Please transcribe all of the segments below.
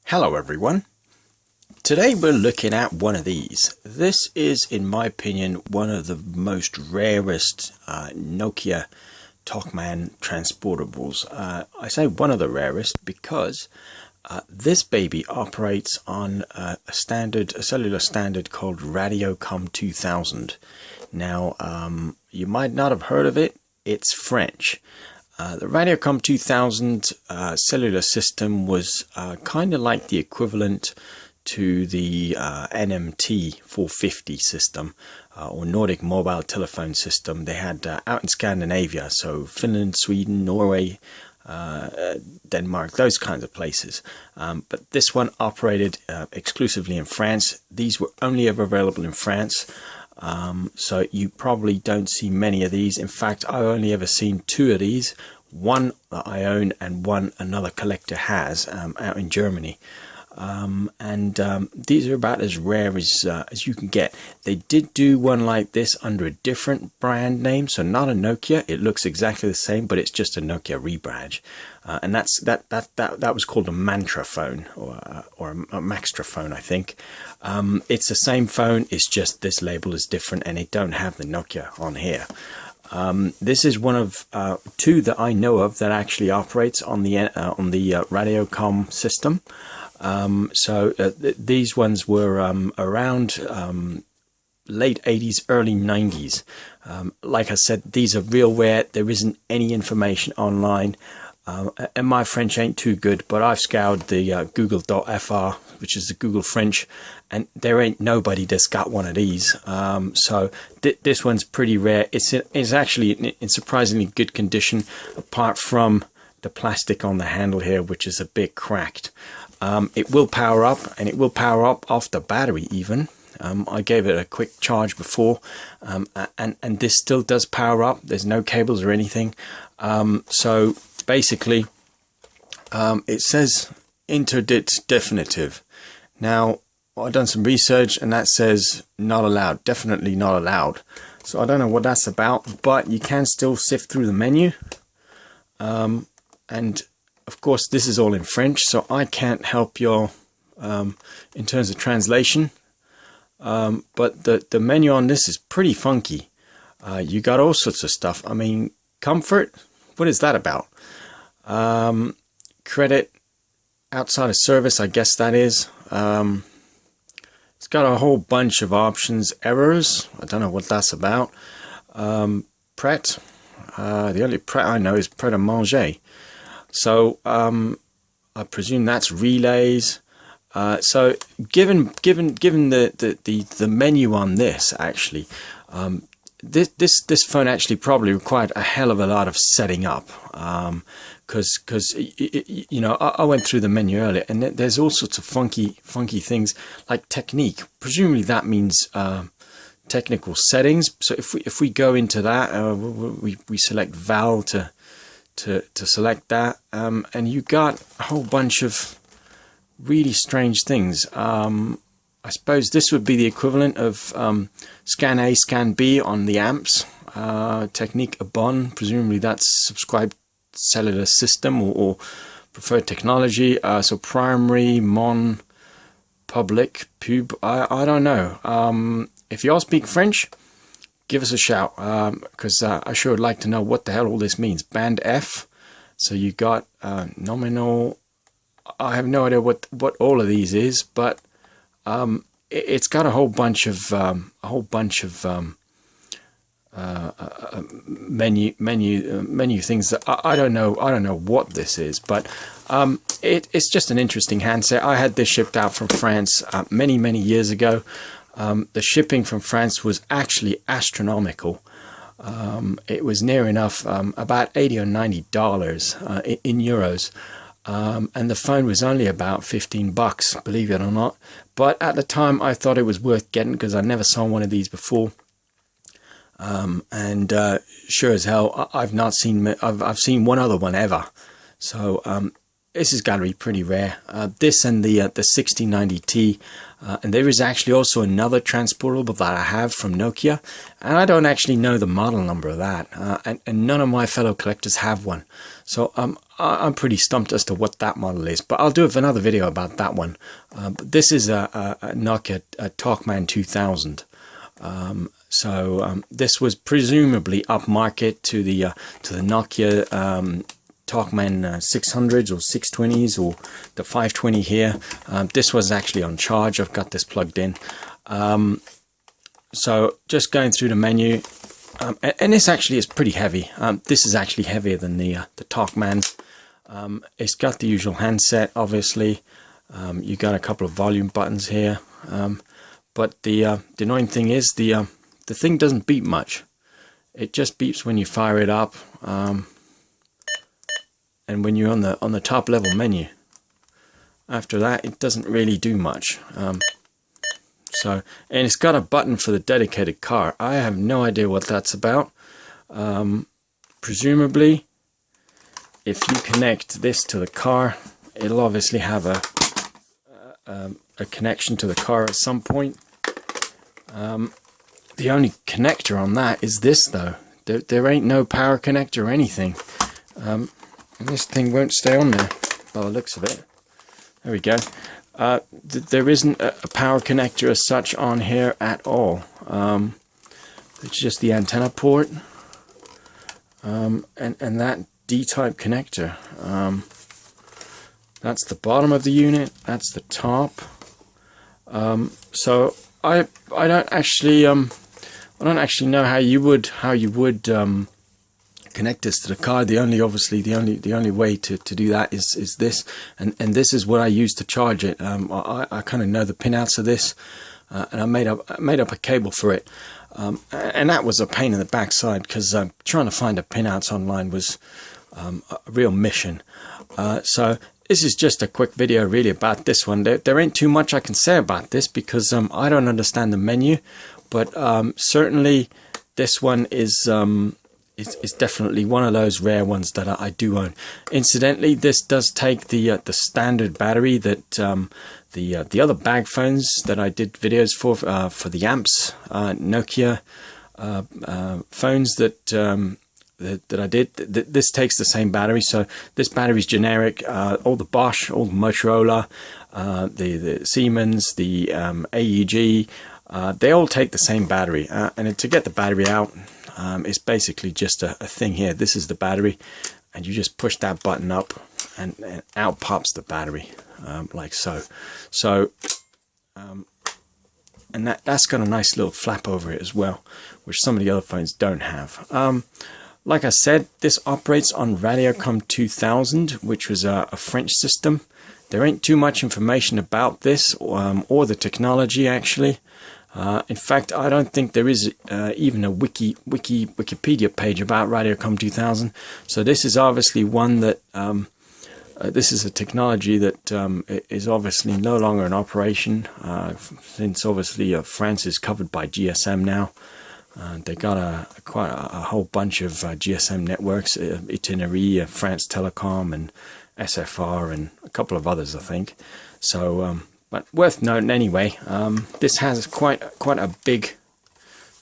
Hello everyone. Today we're looking at one of these. This is, in my opinion, one of the most rarest Nokia Talkman transportables. I say one of the rarest because this baby operates on a cellular standard called Radiocom 2000. Now, you might not have heard of it. It's French. The Radiocom 2000 cellular system was kind of like the equivalent to the NMT-450 system or Nordic mobile telephone system they had out in Scandinavia, so Finland, Sweden, Norway, Denmark, those kinds of places. But this one operated exclusively in France. These were only ever available in France. So you probably don't see many of these. In fact, I've only ever seen two of these. One that I own and one another collector has out in Germany. These are about as rare as you can get. They did do one like this under a different brand name, so not a Nokia. It looks exactly the same, but it's just a Nokia rebadge, and that was called a Mantra phone or a Maxtra phone, I think. It's the same phone. It's just this label is different, and it don't have the Nokia on here. This is one of two that I know of that actually operates on the Radiocom system. These ones were around late 80s, early 90s. Like I said, these are real rare. There isn't any information online. And my French ain't too good, but I've scoured the google.fr, which is the Google French, and there ain't nobody that's got one of these. This one's pretty rare. It's actually in surprisingly good condition, apart from the plastic on the handle here, which is a bit cracked. It will power up, and it will power up off the battery even. I gave it a quick charge before, and this still does power up. There's no cables or anything. So basically, it says interdict definitive. Now, I've done some research, and that says not allowed, definitely not allowed. So I don't know what that's about, but you can still sift through the menu. And of course, this is all in French, so I can't help you in terms of translation. But the menu on this is pretty funky. You got all sorts of stuff. I mean, comfort, what is that about? Credit, outside of service, I guess that is. It's got a whole bunch of options. Errors, I don't know what that's about. Pret, the only pret I know is pret à manger. So I presume that's relays. So given the menu on this, actually, this phone actually probably required a hell of a lot of setting up, because you know, I went through the menu earlier, and there's all sorts of funky things like technique. Presumably that means technical settings. So if we go into that, we select Val to select that, and you got a whole bunch of really strange things. I suppose this would be the equivalent of scan A, scan B on the amps. Technique Abon, presumably that's subscribed cellular system or preferred technology. So primary, mon, public, pub, I don't know. If you all speak French, give us a shout, because I sure would like to know what the hell all this means. Band F, so you got nominal. I have no idea what all of these is, but it's got a whole bunch of menu things that I don't know what this is, but it's just an interesting handset. I had this shipped out from France many years ago. The shipping from France was actually astronomical. It was near enough about $80 or $90 in euros. And the phone was only about $15, believe it or not. But at the time, I thought it was worth getting because I never saw one of these before. Sure as hell, I've seen one other one ever. So this has got to be pretty rare. This and the 6090T, and there is actually also another transportable that I have from Nokia, and I don't actually know the model number of that, and none of my fellow collectors have one. So I'm pretty stumped as to what that model is, but I'll do another video about that one. But this is a Nokia Talkman 2000. This was presumably upmarket to the Nokia Talkman 600s or 620s or the 520 here. This was actually on charge. I've got this plugged in. So just going through the menu, and this actually is pretty heavy. This is actually heavier than the Talkman. It's got the usual handset, obviously. You got a couple of volume buttons here, but the annoying thing is the thing doesn't beep much. It just beeps when you fire it up, and when you're on the top level menu. After that, it doesn't really do much. And it's got a button for the dedicated car. I have no idea what that's about. Presumably, if you connect this to the car, it'll obviously have a connection to the car at some point. The only connector on that is this, though. There ain't no power connector or anything. And this thing won't stay on there by the looks of it. There we go. There isn't a power connector as such on here at all. It's just the antenna port and that D-type connector. That's the bottom of the unit. That's the top. So I don't actually know how you would connect this to the car. The only way to do that is this, and this is what I use to charge it. I kind of know the pinouts of this, and I made up a cable for it, and that was a pain in the backside because trying to find the pinouts online was a real mission. So this is just a quick video really about this one. There ain't too much I can say about this because I don't understand the menu, but certainly this one is definitely one of those rare ones that I do own. Incidentally, this does take the standard battery that the other bag phones that I did videos for the amps Nokia phones that I did. This takes the same battery, so this battery is generic. All the Bosch, all the Motorola, the Siemens, the AEG, they all take the same battery, and to get the battery out, it's basically just a thing here. This is the battery, and you just push that button up, and out pops the battery, like so. And that's got a nice little flap over it as well, which some of the other phones don't have. Like I said, this operates on Radiocom 2000, which was a French system. There ain't too much information about this or the technology, actually. In fact, I don't think there is even a Wikipedia page about Radiocom 2000. So this is obviously one that this is a technology that is obviously no longer in operation, since obviously France is covered by GSM now. They got quite a whole bunch of GSM networks, Itinerary, France Telecom, and SFR, and a couple of others, I think. So, but worth noting anyway. This has quite a big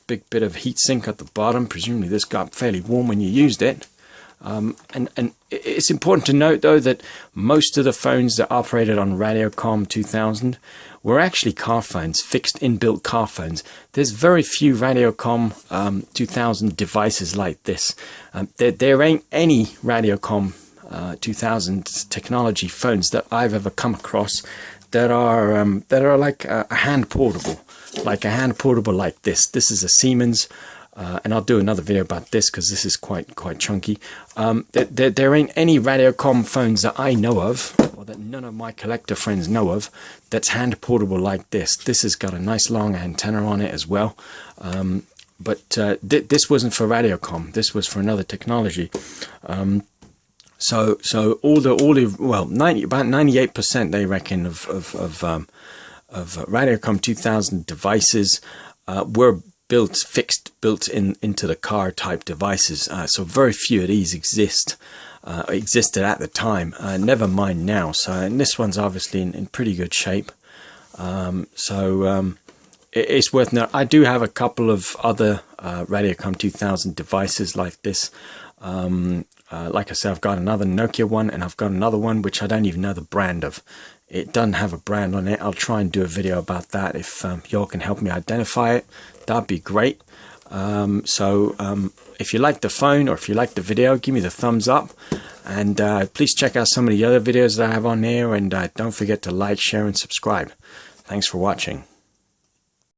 bit of heat sink at the bottom. Presumably, this got fairly warm when you used it. And it's important to note, though, that most of the phones that operated on Radiocom 2000 were actually car phones, fixed inbuilt car phones. There's very few Radiocom 2000 devices like this. There ain't any Radiocom 2000 technology phones that I've ever come across that are like a hand portable, like this. This is a Siemens. And I'll do another video about this because this is quite chunky. There ain't any Radiocom phones that I know of, or that none of my collector friends know of, that's hand portable like this. This has got a nice long antenna on it as well. But this wasn't for Radiocom. This was for another technology. So about 98% they reckon of Radiocom 2000 devices were built into the car type devices, so very few of these exist. existed at the time. Never mind now. So, and this one's obviously in pretty good shape. It's worth noting. I do have a couple of other Radiocom 2000 devices like this. Like I said, I've got another Nokia one, and I've got another one which I don't even know the brand of. It doesn't have a brand on it. I'll try and do a video about that. If y'all can help me identify it, that'd be great. If you like the phone, or if you like the video, give me the thumbs up, and please check out some of the other videos that I have on here, and don't forget to like, share, and subscribe. Thanks for watching.